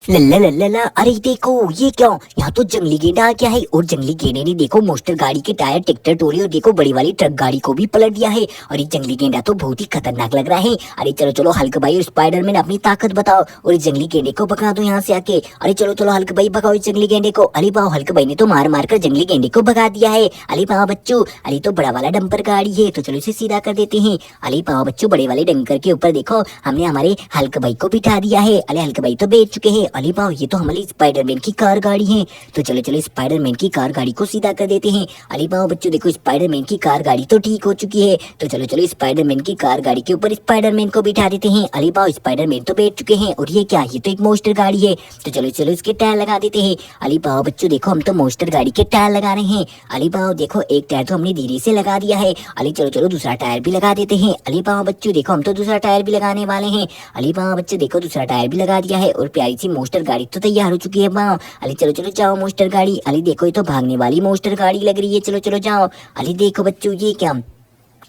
लल्ला लल्ला ला, अरे देखो ये क्या, यहाँ तो जंगली गेंडा आ गया है। और जंगली गेंडे ने देखो मोस्टर गाड़ी के टायर, ट्रैक्टर ट्रॉली और देखो बड़ी वाली ट्रक गाड़ी को भी पलट दिया है। और ये जंगली गेंडा तो बहुत ही खतरनाक लग रहा है। अरे चलो चलो हल्क भाई और स्पाइडरमैन अपनी ताकत बताओ और इस जंगली गेंडे को भगा दो यहाँ से आके। अरे चलो चलो हल्क भाई भगाओ इस जंगली गेंडे को। अरे वाह, हल्क भाई ने तो मार मार कर जंगली गेंडे को भगा दिया है। अरे वाह बच्चों, अरे तो बड़ा वाला डंपर गाड़ी है, तो चलो इसे सीधा कर देते हैं। अरे वाह बच्चों, बड़े वाले डंकर के ऊपर देखो हमने हमारे हल्क भाई को बिठा दिया है। अरे हल्क भाई तो बैठ चुके हैं। अरे वाह, ये तो हमारी स्पाइडरमैन की कार गाड़ी है। तो चलो चलो स्पाइडरमैन की कार गाड़ी को सीधा कर देते हैं। अरे वाह बच्चों, देखो स्पाइडरमैन की कार गाड़ी तो ठीक हो चुकी है। तो चलो चलो स्पाइडरमैन की कार गाड़ी के ऊपर स्पाइडरमैन को बिठा देते हैं। अरे वाह, स्पाइडरमैन तो बैठ चुके हैं। और ये क्या, ये तो एक मोस्टर गाड़ी है। तो चलो चलो इसके टायर लगा देते हैं। अरे वाह बच्चों, देखो हम तो मोस्टर गाड़ी के टायर लगा रहे हैं। अरे वाह, देखो एक टायर तो हमने धीरे से लगा दिया है। अरे चलो चलो दूसरा टायर भी लगा देते हैं। अरे वाह बच्चों, देखो हम तो दूसरा टायर भी लगाने वाले हैं। अरे वाह बच्चों, देखो दूसरा टायर भी लगा दिया है और प्यारी सी मोस्टर गाड़ी तो तैयार हो चुकी है। वाह, अरे चलो चलो जाओ मोस्टर गाड़ी। अरे देखो ये तो भागने वाली मोस्टर गाड़ी लग रही है। चलो चलो जाओ। अरे देखो बच्चों, ये क्या,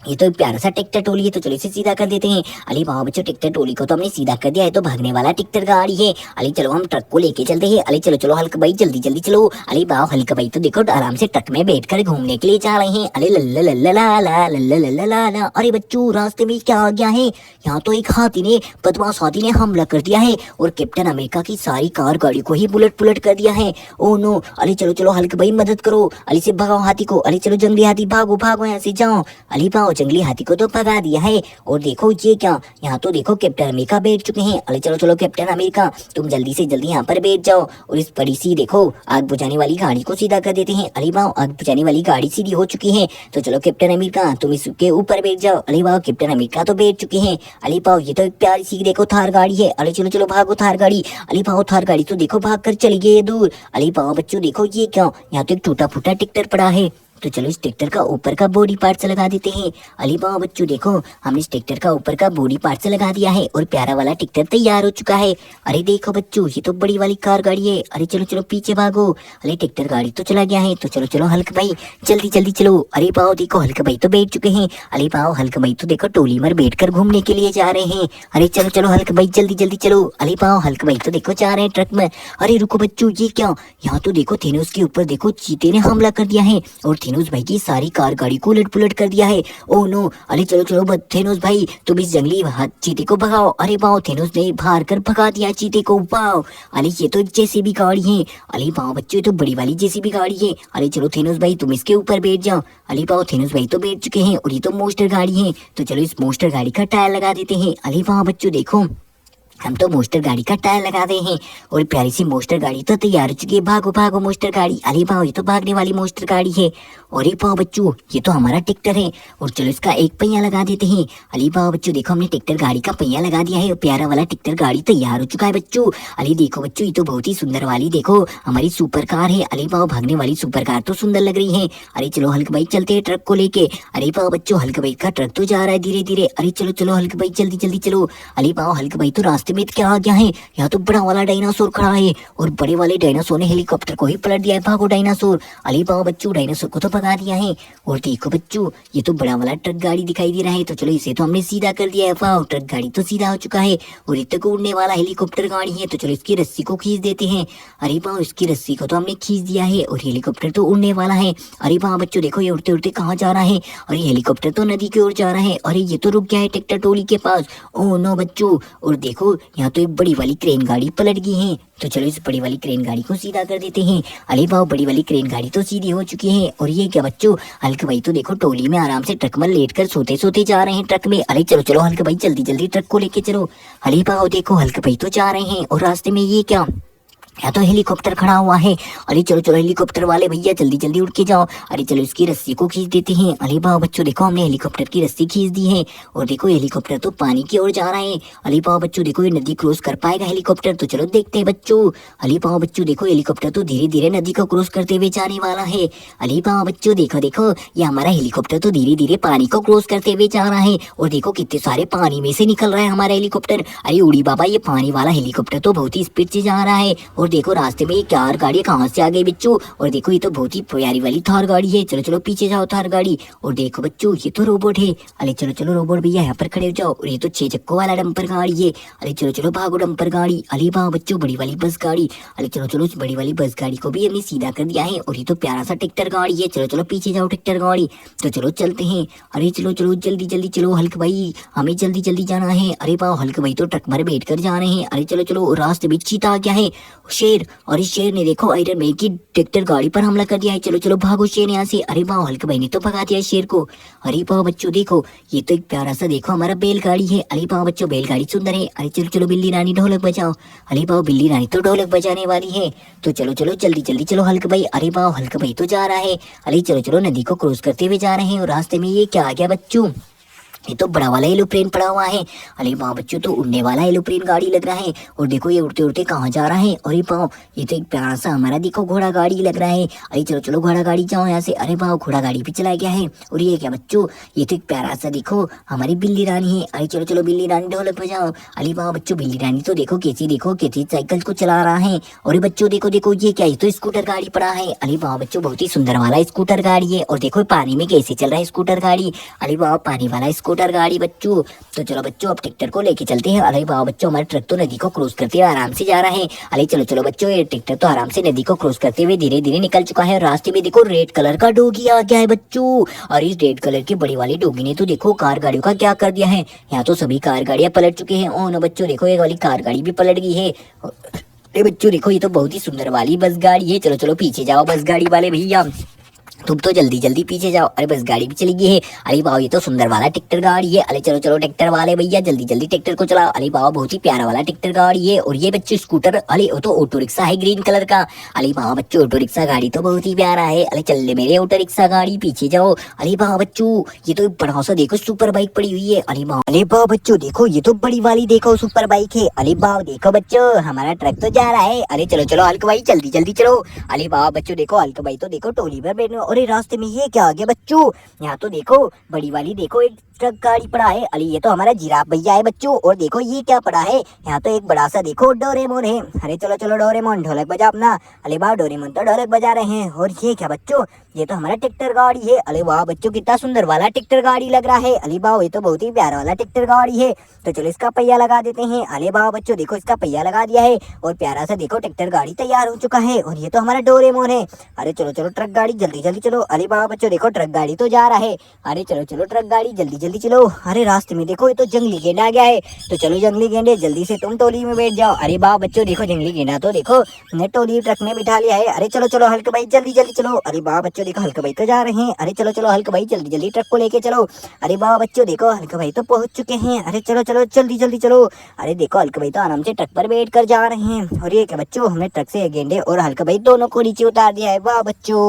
ये तो एक प्यारा सा ट्रैक्टर ट्रॉली है। तो चलो इसे सीधा कर देते हैं। अरे वाह बच्चों, ट्रैक्टर ट्रॉली को तो हमने सीधा कर दिया है। तो भागने वाला ट्रैक्टर गाड़ी है। अरे चलो हम ट्रक को लेके चलते हैं। अरे चलो चलो हल्क भाई जल्दी जल्दी चलो। अरे वाह, हल्क भाई तो देखो आराम से ट्रक में बैठकर घूमने के लिए जा रहे हैं। अरे लल्ला लल्ला ला ला लल्ला लल्ला ला ला। अरे बच्चों, रास्ते में क्या आ गया है, यहाँ तो एक हाथी ने, बदमाश हाथी ने हमला कर दिया है और कैप्टन अमेरिका की सारी कार गाड़ी को ही बुलेट पुलट कर दिया है। ओ नो, अरे चलो चलो हल्क भाई मदद करो। अरे से भगाओ हाथी को। अरे चलो जंगली हाथी भागो भागो यहाँ से जाओ। अरे वाह, जंगली हाथी को तो भगा दिया है। और देखो ये क्या, यहाँ तो देखो कैप्टन अमेरिका बैठ चुके हैं। अरे चलो चलो कैप्टन अमेरिका, तुम जल्दी से जल्दी यहाँ पर बैठ जाओ और इस बड़ी सी देखो आग बुझाने वाली गाड़ी को सीधा कर देते हैं। अरे वाह, आग बुझाने वाली गाड़ी सीधी हो चुकी है। तो चलो कैप्टन अमेरिका तुम इसके ऊपर बैठ जाओ। अरे वाह, कैप्टन अमेरिका तो बैठ चुके हैं। अरे वाह, ये तो एक प्यारी सी देखो थार गाड़ी है। अरे चलो चलो भागो थार गाड़ी। अरे वाह, थार गाड़ी तो देखो भाग कर चली गई है दूर। अरे वाह बच्चों, देखो ये क्या, यहाँ तो एक टूटा फूटा ट्रैक्टर पड़ा है। तो चलो इस ट्रैक्टर का ऊपर का बॉडी पार्ट से लगा देते हैं। अरे वाह बच्चों, देखो हमने इस ट्रैक्टर का ऊपर का बॉडी पार्ट से लगा दिया है और प्यारा वाला ट्रैक्टर तैयार हो चुका है। अरे देखो बच्चों, ये तो बड़ी वाली कार गाड़ी है। अरे चलो चलो पीछे भागो। अरे ट्रैक्टर गाड़ी तो चला गया है। तो चलो चलो हल्क भाई जल्दी जल्दी चलो। अरे वाह, देखो हल्क भाई तो बैठ चुके हैं। अरे वाह, हल्क भाई तो देखो टोली में बैठकर घूमने के लिए जा रहे हैं। अरे चलो चलो हल्क भाई जल्दी जल्दी चलो। अरे वाह, हल्क भाई तो देखो जा रहे हैं ट्रक में। अरे रुको बच्चों, ये क्या, यहाँ तो देखो थेनोस के ऊपर देखो चीते ने हमला कर दिया है और थेनोस भाई की सारी कार गाड़ी को उलट पुलट कर दिया है। ओ नो, अरे चलो चलो थेनोस भाई तुम इस जंगली चीते को भगाओ। अरे वाह, थेनोस ने भार कर भगा दिया चीते को। वाह, अरे ये तो एक जेसीबी गाड़ी है। अरे वाह बच्चों, ये तो बड़ी वाली जेसीबी गाड़ी है। अरे चलो थेनोस भाई तुम इसके ऊपर बैठ जाओ। अरे वाह, थेनोस भाई तो बैठ चुके हैं और ये तो मोस्टर गाड़ी है। तो चलो इस मोस्टर गाड़ी का टायर लगा देते हैं। अरे वाह बच्चों, देखो हम तो मोस्टर गाड़ी का टायर लगा रहे हैं और प्यारी सी मोस्टर गाड़ी तो तैयार हो चुकी है। भागो भागो मोस्टर गाड़ी। अरे वाह, ये तो भागने वाली मोस्टर गाड़ी है। अरे वाह बच्चों, ये तो हमारा ट्रैक्टर है और चलो इसका एक पहिया लगा देते हैं। अरे वाह बच्चों, देखो हमने ट्रैक्टर गाड़ी का पहिया लगा दिया है और प्यारा वाला ट्रैक्टर गाड़ी तैयार हो चुका है बच्चों। अरे देखो बच्चों, ये तो बहुत ही सुंदर वाली देखो हमारी सुपर कार है। अरे वाह, भागने वाली सुपर कार तो सुंदर लग रही है। अरे चलो हल्क भाई चलते हैं ट्रक को लेके। अरे वाह बच्चों, हल्क भाई का ट्रक तो जा रहा है धीरे धीरे। अरे चलो चलो हल्क भाई जल्दी जल्दी चलो। अरे वाह, हल्क भाई तो रास्ते में क्या आ गया है, यहाँ तो बड़ा वाला डायनासोर खड़ा है और बड़े वाले डायनासोर ने हेलीकॉप्टर को ही पलट दिया है। भागो डायनासोर। अरे वाह बच्चों, डायनासोर को तो भगा दिया है। और देखो बच्चों, ये तो बड़ा वाला ट्रक गाड़ी दिखाई दे रहा है। तो चलो इसे तो हमने सीधा कर दिया है। वाह, ट्रक गाड़ी तो सीधा हो चुका है और इतने को उड़ने वाला हेलीकॉप्टर गाड़ी है। तो चलो इसकी रस्सी को खींच देते हैं। अरे वाह, इसकी रस्सी को तो हमने खींच दिया है और हेलीकॉप्टर तो उड़ने वाला है। अरे वाह बच्चों, देखो ये उड़ते उड़ते कहाँ जा रहा है। अरे हेलीकॉप्टर तो नदी की ओर जा रहा है। अरे ये तो रुक गया है ट्रैक्टर ट्रॉली के पास। ओ नो बच्चों, और देखो यहाँ तो एक बड़ी वाली क्रेन गाड़ी पलट गई है। तो चलो इस बड़ी वाली क्रेन गाड़ी को सीधा कर देते हैं। अरे वाह, बड़ी वाली क्रेन गाड़ी तो सीधी हो चुकी है। और ये क्या बच्चों, हल्क भाई तो देखो टोली में आराम से ट्रक में लेट कर सोते सोते जा रहे हैं ट्रक में। अरे चलो चलो हल्क भाई जल्दी जल्दी ट्रक को लेके चलो। अरे वाह, देखो हल्क भाई तो जा रहे हैं और रास्ते में ये क्या, यहाँ तो हेलीकॉप्टर खड़ा हुआ है। अरे चलो चलो हेलीकॉप्टर वाले भैया जल्दी जल्दी उड़ के जाओ। अरे चलो इसकी रस्सी को खींच देते हैं। अरे वाह बच्चों, देखो हमने हेलीकॉप्टर की रस्सी खींच दी है और देखो हेलीकॉप्टर तो पानी की ओर जा रहा है। अरे वाह बच्चों, देखो ये नदी क्रॉस कर पाएगा हेलीकॉप्टर। तो चलो देखते हैं बच्चों। अरे वाह बच्चों, देखो हेलीकॉप्टर तो धीरे धीरे नदी को क्रॉस करते हुए जाने वाला है। अरे वाह बच्चों, देखो देखो ये हमारा हेलीकॉप्टर तो धीरे धीरे पानी को क्रॉस करते हुए जा रहा है और देखो कितने सारे पानी में से निकल रहा है हमारा हेलीकॉप्टर। अरे उड़ी बाबा, ये पानी वाला हेलीकॉप्टर तो बहुत ही स्पीड से जा रहा है और और देखो रास्ते में ये कार गाड़ी कहाँ से आ गई बच्चों। और देखो ये तो बहुत ही प्यारी वाली थार गाड़ी है। चलो चलो पीछे जाओ थार गाड़ी। और देखो बच्चों ये तो रोबोट है। अरे चलो चलो रोबोट भैया यहाँ पर खड़े हो जाओ। और ये तो 6 चक्कों वाला डंपर गाड़ी है। अरे चलो चलो भागो डंपर गाड़ी। अरे वाह बच्चों बड़ी वाली बस गाड़ी। अरे चलो चलो उस बड़ी वाली बस गाड़ी को भी हमने सीधा कर दिया है। और ये तो प्यारा सा ट्रैक्टर गाड़ी है। चलो चलो पीछे जाओ ट्रैक्टर गाड़ी। तो चलो चलते हैं। अरे चलो चलो जल्दी जल्दी चलो हल्क भाई, हमें जल्दी जल्दी जाना है। अरे वाह हल्क भाई तो ट्रक पर बैठ कर जा रहे हैं। अरे चलो चलो रास्ते में चीता आ गया है शेर। और इस शेर ने देखो आयरन मैन की ट्रैक्टर गाड़ी पर हमला कर दिया है। चलो चलो भागो शेर यहाँ से। अरे वाह हल्क भाई ने तो भगा दिया शेर को। अरे वाह बच्चों देखो ये तो एक प्यारा सा देखो हमारा बैलगाड़ी है। अरे वाह बच्चों बैलगाड़ी सुंदर है। अरे चलो चलो बिल्ली रानी ढोलक बजाओ। अरे वाह बिल्ली रानी तो ढोलक बजाने वाली है। तो चलो चलो जल्दी जल्दी चलो हल्क भाई। अरे वाह हल्क भाई तो जा रहा है। अरे चलो चलो नदी को क्रॉस करते हुए जा रहे हैं। और रास्ते में ये क्या आ गया बच्चों, ये तो बड़ा वाला एरोप्लेन पड़ा हुआ है। अरे वाह बच्चों तो उड़ने वाला एरोप्लेन गाड़ी लग रहा है। और देखो ये उड़ते उड़ते कहाँ जा रहा है। अरे वाह ये तो एक प्यारा सा हमारा देखो घोड़ा गाड़ी लग रहा है। अरे चलो चलो घोड़ा गाड़ी जाओ यहाँ से। अरे वाह घोड़ा गाड़ी भी चला गया है। और ये क्या बच्चों, ये तो एक प्यारा सा देखो हमारी बिल्ली रानी है। अरे चलो चलो बिल्ली रानी ढोलक बजाओ। अरे वाह बच्चों बिल्ली रानी तो देखो कैसी साइकिल को चला रहा है। और बच्चों देखो देखो ये क्या, ये तो स्कूटर गाड़ी पड़ा है। अरे वाह बच्चों बहुत ही सुंदर वाला स्कूटर गाड़ी है। और देखो पानी में कैसे चल रहा है स्कूटर गाड़ी। अरे वाह पानी वाला स्कूटर गाड़ी बच्चों। तो चलो बच्चों अब ट्रैक्टर को लेके चलते हैं। अरे वाह बच्चों हमारा ट्रक तो नदी को क्रॉस करते हुए आराम से जा रहा है। अरे चलो चलो बच्चों ये ट्रैक्टर तो आराम से नदी को क्रॉस करते हुए धीरे धीरे निकल चुका है। रास्ते में देखो रेड कलर का डोगी आ गया है बच्चों। और इस रेड कलर की बड़ी वाली डोगी ने तो देखो कार गाड़ियों का क्या कर दिया है। यहाँ तो सभी कार गाड़ियां पलट चुके हैं। ओ नो बच्चों देखो ये वाली कार गाड़ी भी पलट गई है। अरे बच्चों देखो ये तो बहुत ही सुंदर वाली बस गाड़ी है। चलो चलो पीछे जाओ बस गाड़ी वाले भैया, तुम तो जल्दी जल्दी पीछे जाओ। अरे बस गाड़ी भी चली गई है। अरे वाह ये तो सुंदर वाला ट्रैक्टर गाड़ी है। अरे चलो चलो ट्रैक्टर वाले भैया जल्दी जल्दी ट्रैक्टर को चलाओ। अरे वाह बहुत ही प्यारा वाला ट्रैक्टर गाड़ी है। और ये बच्चे स्कूटर, अरे वो तो ऑटो रिक्शा है ग्रीन कलर का। अरे वाह बच्चों ऑटो रिक्शा गाड़ी तो बहुत ही प्यारा है। अरे चल ले मेरे ऑटो रिक्शा गाड़ी पीछे जाओ। अरे वाह बच्चों ये तो बड़ा सा देखो सुपर बाइक पड़ी हुई है। अरे वाह बच्चों देखो ये तो बड़ी वाली देखो सुपर बाइक है। अरे वाह देखो बच्चों हमारा ट्रक तो जा रहा है। अरे चलो चलो हल्क भाई जल्दी जल्दी चलो। अरे वाह बच्चों देखो हल्क भाई तो देखो टोली पर बैठो। अरे रास्ते में ये क्या आ गया बच्चों, यहाँ तो देखो बड़ी वाली देखो एक ट्रक गाड़ी पड़ा है। अरे ये तो हमारा जिराफ भैया है बच्चों। और देखो ये क्या पड़ा है, यहाँ तो एक बड़ा सा देखो डोरेमोन है। अरे चलो चलो डोरेमोन ढोलक बजा अपना। अरे वाह डोरेमोन तो ढोलक बजा रहे हैं। और ये क्या बच्चों, ये तो हमारा ट्रैक्टर गाड़ी है। अरे वाह बच्चों कितना सुंदर वाला ट्रैक्टर गाड़ी लग रहा है। अरे वाह ये तो बहुत ही प्यारा वाला ट्रैक्टर गाड़ी है। तो चलो इसका पहिया लगा देते हैं। अरे वाह बच्चों देखो इसका पहिया लगा दिया है। और प्यारा सा देखो ट्रैक्टर गाड़ी तैयार हो चुका है। और ये तो हमारा डोरेमोन है। अरे चलो चलो ट्रक गाड़ी जल्दी जल्दी चलो। अरे वाह बच्चों देखो ट्रक गाड़ी तो जा रहा है। अरे चलो चलो ट्रक गाड़ी जल्दी जल्दी चलो। अरे रास्ते में देखो ये तो जंगली गेंडा आ गया है। तो चलो जंगली गेंडे जल्दी से तुम टोली में बैठ जाओ। अरे वाह बच्चों देखो जंगली गेंडा तो देखो ने टोली ट्रक में बिठा लिया है। अरे चलो चलो हल्क भाई जल्दी जल्दी चलो। अरे वाह बच्चों देखो हल्क भाई तो जा रहे हैं। अरे चलो चलो हल्क भाई जल्दी जल्दी ट्रक को लेके चलो। अरे वाह बच्चों देखो हल्क भाई तो पहुंच चुके हैं। अरे चलो चलो जल्दी जल्दी चलो। अरे देखो हल्क भाई तो आराम से ट्रक पर बैठ कर जा रहे हैं। और ये क्या बच्चों हमने ट्रक से गेंडे और हल्क भाई दोनों को नीचे उतार दिया है। वाह बच्चों।